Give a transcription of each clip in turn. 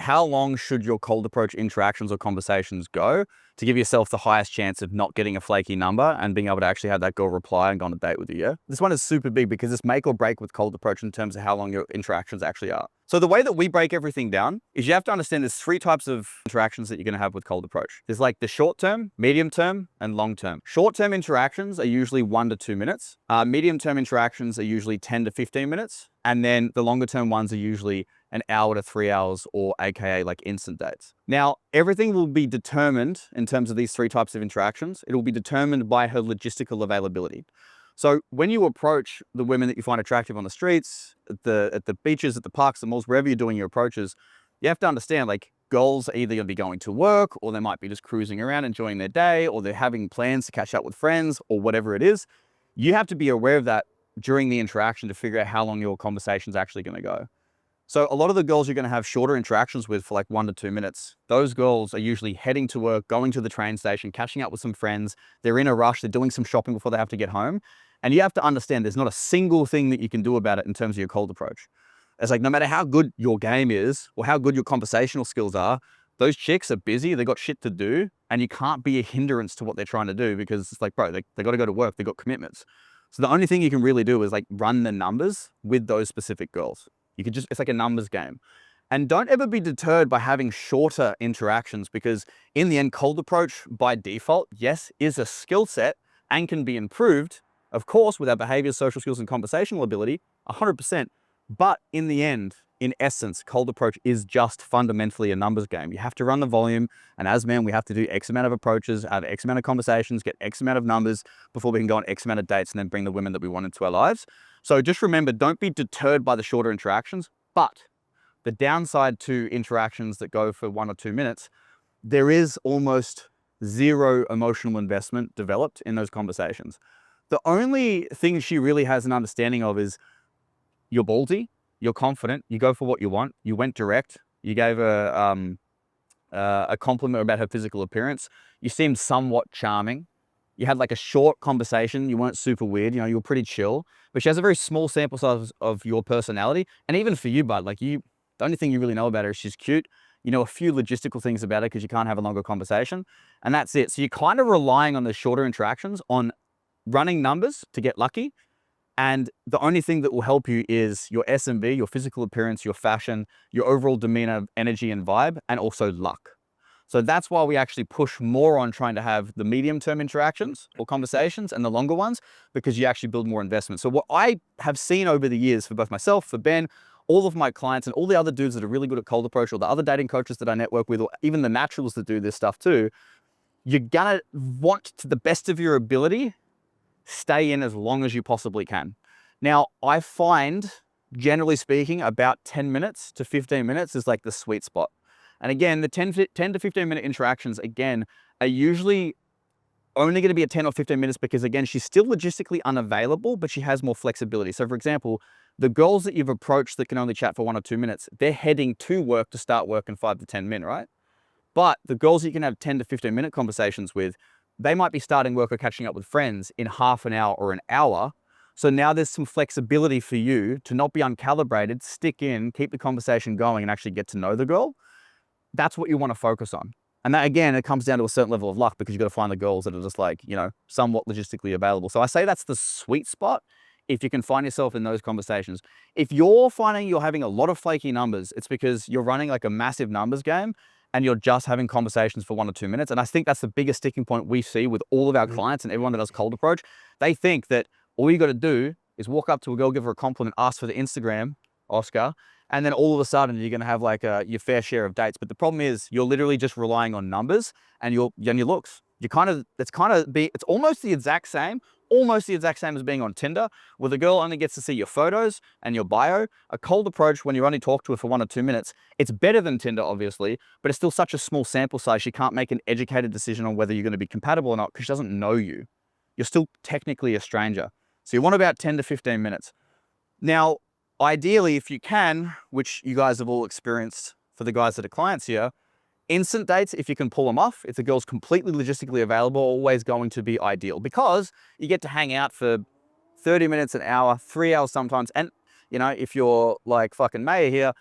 how long should your cold approach interactions or conversations go to give yourself the highest chance of not getting a flaky number and being able to actually have that girl reply and go on a date with you, yeah? This one is super big because it's make or break with cold approach in terms of how long your interactions actually are. So the way that we break everything down is you have to understand there's 3 types of interactions that you're going to have with cold approach. There's like the short term, medium term, and long term. Short term interactions are usually 1 to 2 minutes. Medium term interactions are usually 10 to 15 minutes. And then the longer term ones are usually an hour to 3 hours, or AKA like instant dates. Now, everything will be determined in terms of these 3 types of interactions. It will be determined by her logistical availability. So when you approach the women that you find attractive on the streets, at the beaches, at the parks, the malls, wherever you're doing your approaches, you have to understand, like, girls are either going to be going to work, or they might be just cruising around enjoying their day, or they're having plans to catch up with friends, or whatever it is. You have to be aware of that during the interaction to figure out how long your conversation's actually going to go. So a lot of the girls you're going to have shorter interactions with for like 1 to 2 minutes, those girls are usually heading to work, going to the train station, catching up with some friends. They're in a rush. They're doing some shopping before they have to get home. And you have to understand there's not a single thing that you can do about it in terms of your cold approach. It's like, no matter how good your game is or how good your conversational skills are, those chicks are busy. They got shit to do, and you can't be a hindrance to what they're trying to do, because it's like, bro, they got to go to work. They got commitments. So the only thing you can really do is like run the numbers with those specific girls. You could just, it's like a numbers game. And don't ever be deterred by having shorter interactions, because in the end, cold approach by default, yes, is a skill set and can be improved, of course, with our behaviors, social skills, and conversational ability, 100%. But in the end, in essence, cold approach is just fundamentally a numbers game. You have to run the volume. And as men, we have to do X amount of approaches, have X amount of conversations, get X amount of numbers before we can go on X amount of dates and then bring the women that we want into our lives. So just remember, don't be deterred by the shorter interactions. But the downside to interactions that go for 1 or 2 minutes, there is almost zero emotional investment developed in those conversations. The only thing she really has an understanding of is you're ballsy, you're confident, you go for what you want, you went direct, you gave her a compliment about her physical appearance, you seemed somewhat charming, you had like a short conversation, you weren't super weird, you were pretty chill, but she has a very small sample size of your personality. And even for you, bud, like the only thing you really know about her is she's cute. You know a few logistical things about her because you can't have a longer conversation, and that's it. So you're kind of relying on the shorter interactions, on running numbers to get lucky. And the only thing that will help you is your S&B, your physical appearance, your fashion, your overall demeanor, energy, and vibe, and also luck. So that's why we actually push more on trying to have the medium-term interactions or conversations and the longer ones, because you actually build more investment. So what I have seen over the years for both myself, for Ben, all of my clients, and all the other dudes that are really good at cold approach, or the other dating coaches that I network with, or even the naturals that do this stuff too, you're gonna want, to the best of your ability, stay in as long as you possibly can. Now, I find, generally speaking, about 10 minutes to 15 minutes is like the sweet spot. And again, the 10 to 15 minute interactions, again, are usually only going to be at 10 or 15 minutes because, again, she's still logistically unavailable, but she has more flexibility. So for example, the girls that you've approached that can only chat for 1 or 2 minutes, they're heading to work to start work in 5 to 10 minutes, right? But the girls you can have 10 to 15 minute conversations with, they might be starting work or catching up with friends in half an hour or an hour. So now there's some flexibility for you to not be uncalibrated, stick in, keep the conversation going, and actually get to know the girl. That's what you want to focus on. And that, again, it comes down to a certain level of luck, because you've got to find the girls that are just like, somewhat logistically available. So I say that's the sweet spot if you can find yourself in those conversations. If you're finding you're having a lot of flaky numbers, it's because you're running like a massive numbers game and you're just having conversations for 1 or 2 minutes. And I think that's the biggest sticking point we see with all of our clients and everyone that does cold approach. They think that all you got to do is walk up to a girl, give her a compliment, ask for the Instagram, Oscar, and then all of a sudden you're going to have like your fair share of dates. But the problem is you're literally just relying on numbers and your looks. It's almost the exact same as being on Tinder, where the girl only gets to see your photos and your bio. A cold approach, when you only talk to her for 1 or 2 minutes, it's better than Tinder, obviously, but it's still such a small sample size. She can't make an educated decision on whether you're going to be compatible or not, because she doesn't know you. You're still technically a stranger. So you want about 10 to 15 minutes. Now, ideally, if you can, which you guys have all experienced for the guys that are clients here, instant dates, if you can pull them off, if the girl's completely logistically available, always going to be ideal, because you get to hang out for 30 minutes, an hour, 3 hours sometimes. And, if you're like fucking Maya here,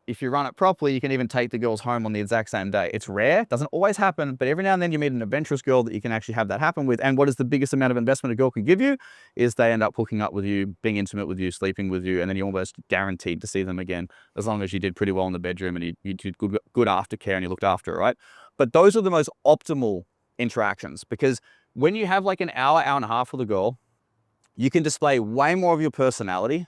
if you run it properly, you can even take the girls home on the exact same day. It's rare, doesn't always happen, but every now and then you meet an adventurous girl that you can actually have that happen with. And what is the biggest amount of investment a girl can give you is they end up hooking up with you, being intimate with you, sleeping with you, and then you're almost guaranteed to see them again, as long as you did pretty well in the bedroom and you did good aftercare and you looked after it, right? But those are the most optimal interactions, because when you have like an hour, hour and a half with a girl, you can display way more of your personality.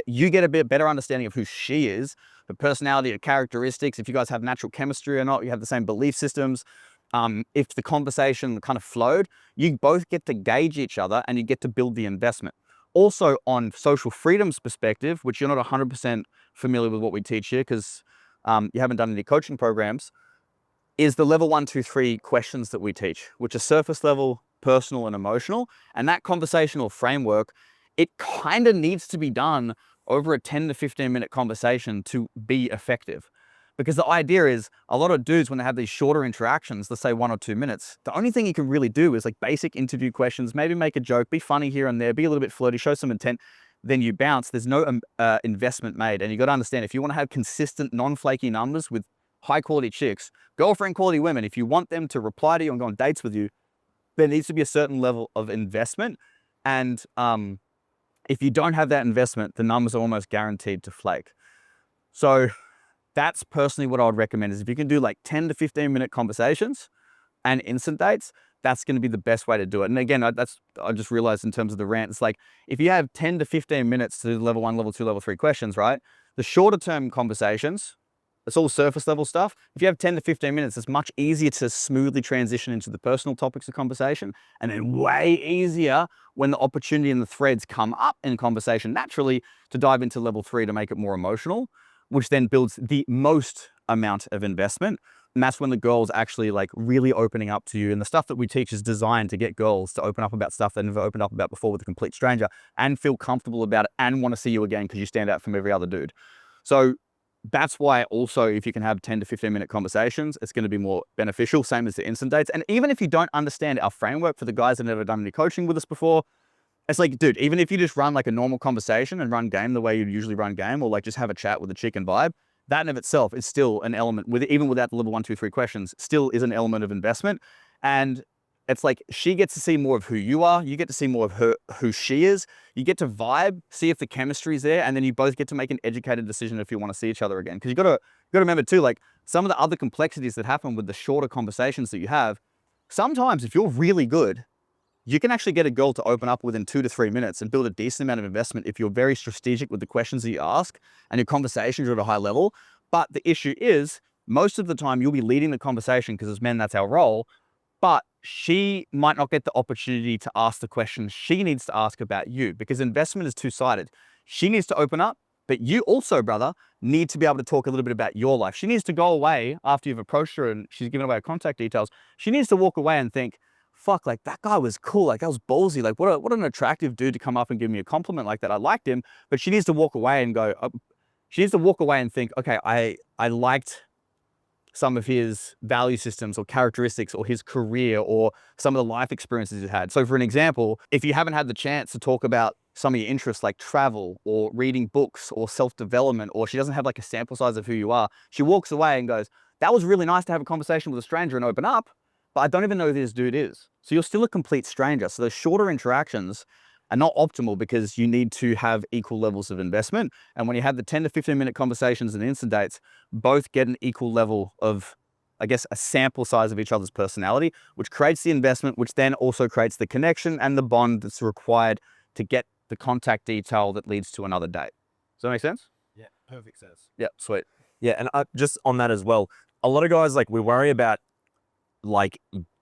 You get a bit better understanding of who she is, the personality, the characteristics, if you guys have natural chemistry or not, you have the same belief systems. If the conversation kind of flowed, you both get to gauge each other and you get to build the investment. Also on social freedoms perspective, which you're not 100% familiar with what we teach here because you haven't done any coaching programs, is the level 1, 2, 3 questions that we teach, which are surface level, personal and emotional. And that conversational framework, it kind of needs to be done over a 10 to 15 minute conversation to be effective. Because the idea is a lot of dudes, when they have these shorter interactions, let's say 1 or 2 minutes, the only thing you can really do is like basic interview questions, maybe make a joke, be funny here and there, be a little bit flirty, show some intent, then you bounce. There's no investment made. And you got to understand, if you want to have consistent, non-flaky numbers with high quality chicks, girlfriend quality women, if you want them to reply to you and go on dates with you, there needs to be a certain level of investment. And if you don't have that investment, the numbers are almost guaranteed to flake. So that's personally what I would recommend, is if you can do like 10 to 15 minute conversations and instant dates, that's going to be the best way to do it. And again, I just realized in terms of the rant, it's like, if you have 10 to 15 minutes to do level 1, level 2, level 3 questions, right? The shorter term conversations, it's all surface level stuff. If you have 10 to 15 minutes, it's much easier to smoothly transition into the personal topics of conversation, and then way easier when the opportunity and the threads come up in conversation naturally to dive into level 3 to make it more emotional, which then builds the most amount of investment. And that's when the girls actually like really opening up to you. And the stuff that we teach is designed to get girls to open up about stuff they've never opened up about before with a complete stranger and feel comfortable about it and want to see you again because you stand out from every other dude. So that's why also, if you can have 10 to 15 minute conversations, it's going to be more beneficial, same as the instant dates. And even if you don't understand our framework, for the guys that have never done any coaching with us before, it's like, dude, even if you just run like a normal conversation and run game the way you'd usually run game, or like just have a chat with a chick and vibe, that in of itself is still an element, even without the level 1, 2, 3 questions, still is an element of investment. And it's like, she gets to see more of who you are. You get to see more of who she is. You get to vibe, see if the chemistry is there, and then you both get to make an educated decision if you want to see each other again. Because you got to remember too, like some of the other complexities that happen with the shorter conversations that you have. Sometimes, if you're really good, you can actually get a girl to open up within 2 to 3 minutes and build a decent amount of investment if you're very strategic with the questions that you ask and your conversations are at a high level. But the issue is, most of the time you'll be leading the conversation because as men, that's our role. But she might not get the opportunity to ask the questions she needs to ask about you, because investment is two-sided. She needs to open up, but you also, brother, need to be able to talk a little bit about your life. She needs to go away after you've approached her and she's given away her contact details. She needs to walk away and think, fuck, like that guy was cool. Like that was ballsy. Like what an attractive dude to come up and give me a compliment like that. I liked him. But she needs to walk away and go, she needs to walk away and think, okay, I liked some of his value systems or characteristics or his career or some of the life experiences he's had. So for an example, if you haven't had the chance to talk about some of your interests like travel or reading books or self-development, or she doesn't have like a sample size of who you are, she walks away and goes, that was really nice to have a conversation with a stranger and open up, but I don't even know who this dude is. So you're still a complete stranger. So those shorter interactions are not optimal because you need to have equal levels of investment. And when you have the 10 to 15 minute conversations and instant dates, both get an equal level of, I guess, a sample size of each other's personality, which creates the investment, which then also creates the connection and the bond that's required to get the contact detail that leads to another date. Does that make sense? Yeah, perfect sense. Yeah, sweet. Yeah, and just on that as well, a lot of guys, like, we worry about like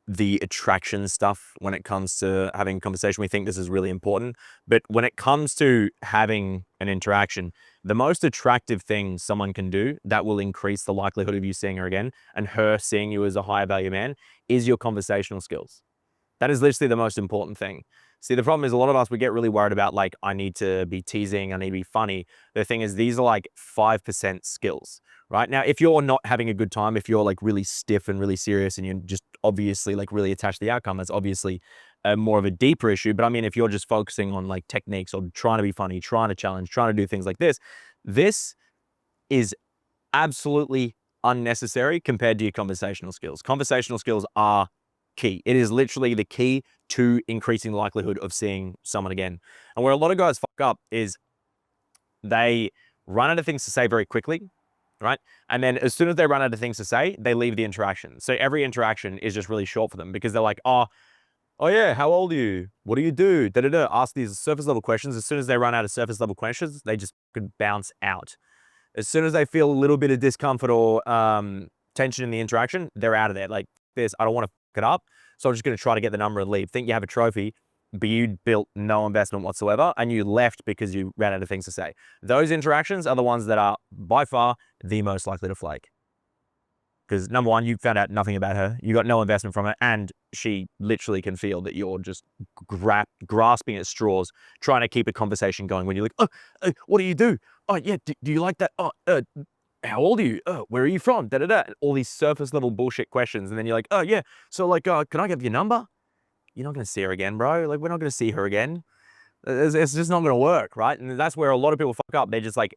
the attraction stuff when it comes to having a conversation. We think this is really important, but when it comes to having an interaction, the most attractive thing someone can do that will increase the likelihood of you seeing her again and her seeing you as a higher value man is your conversational skills. That is literally the most important thing. See, the problem is a lot of us, we get really worried about like, I need to be teasing, I need to be funny. The thing is, these are like 5% skills, right? Now, if you're not having a good time, if you're like really stiff and really serious and you're just obviously like really attached to the outcome, that's obviously more of a deeper issue. But I mean, if you're just focusing on like techniques or trying to be funny, trying to challenge, trying to do things like this is absolutely unnecessary compared to your conversational skills. Conversational skills are key. It is literally the key to increasing the likelihood of seeing someone again. And where a lot of guys fuck up is they run out of things to say very quickly, right? And then as soon as they run out of things to say, they leave the interaction. So every interaction is just really short for them because they're like, oh yeah, how old are you? What do you do? Da-da-da. Ask these surface level questions. As soon as they run out of surface level questions, they just could bounce out. As soon as they feel a little bit of discomfort or tension in the interaction, they're out of there. Like this, I don't want to fuck it up. So I'm just going to try to get the number and leave. Think you have a trophy, but you built no investment whatsoever and you left because you ran out of things to say. Those interactions are the ones that are by far the most likely to flake. Because number one, you found out nothing about her. You got no investment from her. And she literally can feel that you're just grasping at straws, trying to keep a conversation going when you're like, what do you do? Oh, yeah, do you like that? Oh, how old are you? Oh, where are you from? Da-da-da. And all these surface level bullshit questions. And then you're like, oh, yeah. So like, can I get your number? You're not going to see her again, bro. Like, we're not going to see her again. It's just not going to work, right? And that's where a lot of people fuck up. They're just like,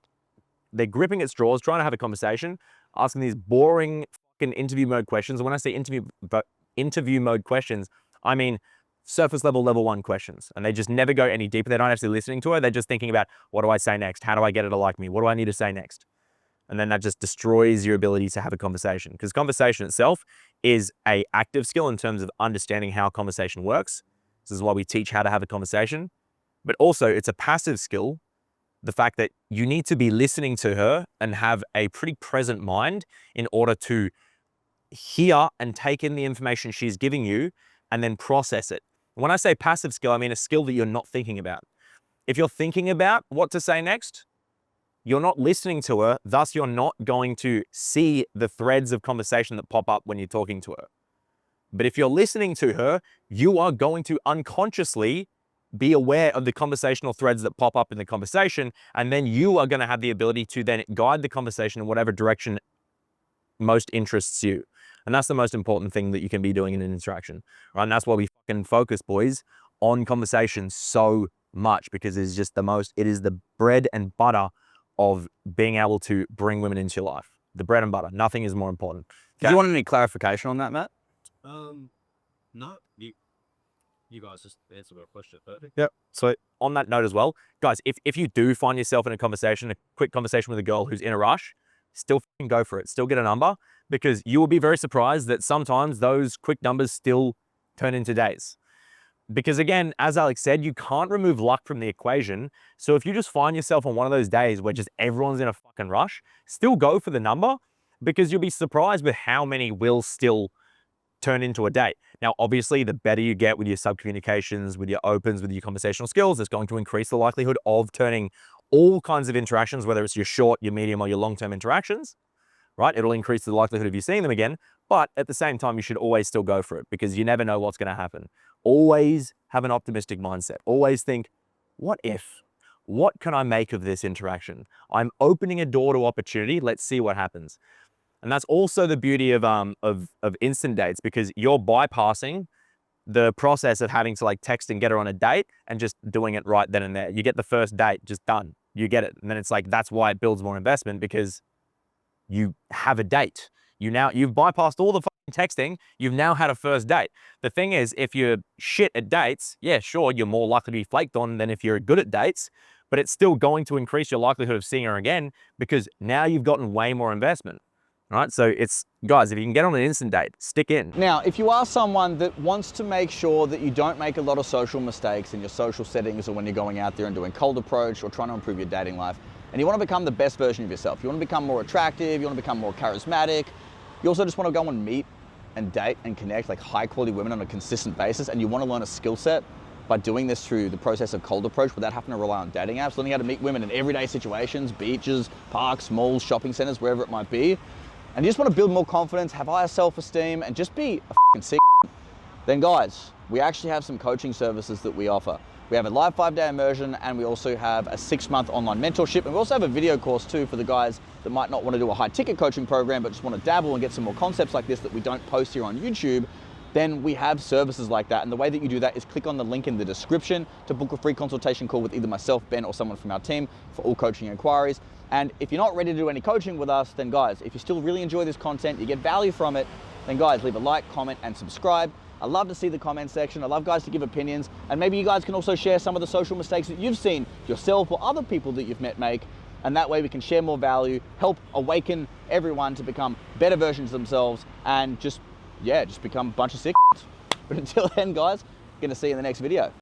they're gripping at straws, trying to have a conversation, asking these boring fucking interview mode questions. And when I say interview mode questions, I mean surface level, level 1 questions. And they just never go any deeper. They're not actually listening to her. They're just thinking about, what do I say next? How do I get her to like me? What do I need to say next? And then that just destroys your ability to have a conversation. Because conversation itself is an active skill in terms of understanding how a conversation works. This is why we teach how to have a conversation. But also it's a passive skill. The fact that you need to be listening to her and have a pretty present mind in order to hear and take in the information she's giving you and then process it. When I say passive skill, I mean a skill that you're not thinking about. If you're thinking about what to say next, you're not listening to her, thus you're not going to see the threads of conversation that pop up when you're talking to her. But if you're listening to her, you are going to unconsciously be aware of the conversational threads that pop up in the conversation, and then you are going to have the ability to then guide the conversation in whatever direction most interests you. And that's the most important thing that you can be doing in an interaction, right? And that's why we fucking focus, boys, on conversation so much, because it is just it is the bread and butter of being able to bring women into your life. The bread and butter. Nothing is more important. Do you want any clarification on that, Matt? No, you guys just answered my question. Perfect. Yep. So on that note as well, guys, if you do find yourself in a quick conversation with a girl who's in a rush, still fucking go for it. Still get a number, because you will be very surprised that sometimes those quick numbers still turn into dates. Because again, as Alex said, you can't remove luck from the equation. So if you just find yourself on one of those days where just everyone's in a fucking rush, still go for the number, because you'll be surprised with how many will still turn into a date. Now, obviously, the better you get with your sub-communications, with your opens, with your conversational skills, it's going to increase the likelihood of turning all kinds of interactions, whether it's your short, your medium, or your long-term interactions, right? It'll increase the likelihood of you seeing them again. But at the same time, you should always still go for it, because you never know what's going to happen. Always have an optimistic mindset. Always think, what if? What can I make of this interaction? I'm opening a door to opportunity. Let's see what happens. And that's also the beauty of instant dates, because you're bypassing the process of having to like text and get her on a date and just doing it right then and there. You get the first date, just done. You get it. And then it's like, that's why it builds more investment, because you have a date. You've bypassed all the fucking texting. You've now had a first date. The thing is, if you're shit at dates, yeah, sure, you're more likely to be flaked on than if you're good at dates, but it's still going to increase your likelihood of seeing her again, because now you've gotten way more investment. Right? So it's, guys, if you can get on an instant date, stick in. Now, if you are someone that wants to make sure that you don't make a lot of social mistakes in your social settings, or when you're going out there and doing cold approach or trying to improve your dating life, and you want to become the best version of yourself, you want to become more attractive, you want to become more charismatic, you also just want to go and meet and date and connect like high quality women on a consistent basis, and you want to learn a skill set by doing this through the process of cold approach without having to rely on dating apps, learning how to meet women in everyday situations, beaches, parks, malls, shopping centers, wherever it might be, and you just want to build more confidence, have higher self-esteem, and just be a fucking sick, then guys, we actually have some coaching services that we offer. We have a live 5-day immersion, and we also have a 6-month online mentorship, and we also have a video course too for the guys that might not want to do a high ticket coaching program, but just want to dabble and get some more concepts like this that we don't post here on YouTube. Then we have services like that, and the way that you do that is click on the link in the description to book a free consultation call with either myself, Ben, or someone from our team for all coaching inquiries. And if you're not ready to do any coaching with us, then guys, if you still really enjoy this content, you get value from it, then guys, leave a like, comment, and subscribe. I love to see the comment section. I love guys to give opinions. And maybe you guys can also share some of the social mistakes that you've seen yourself or other people that you've met make. And that way we can share more value, help awaken everyone to become better versions of themselves, and just become a bunch of sick. But until then, guys, gonna see you in the next video.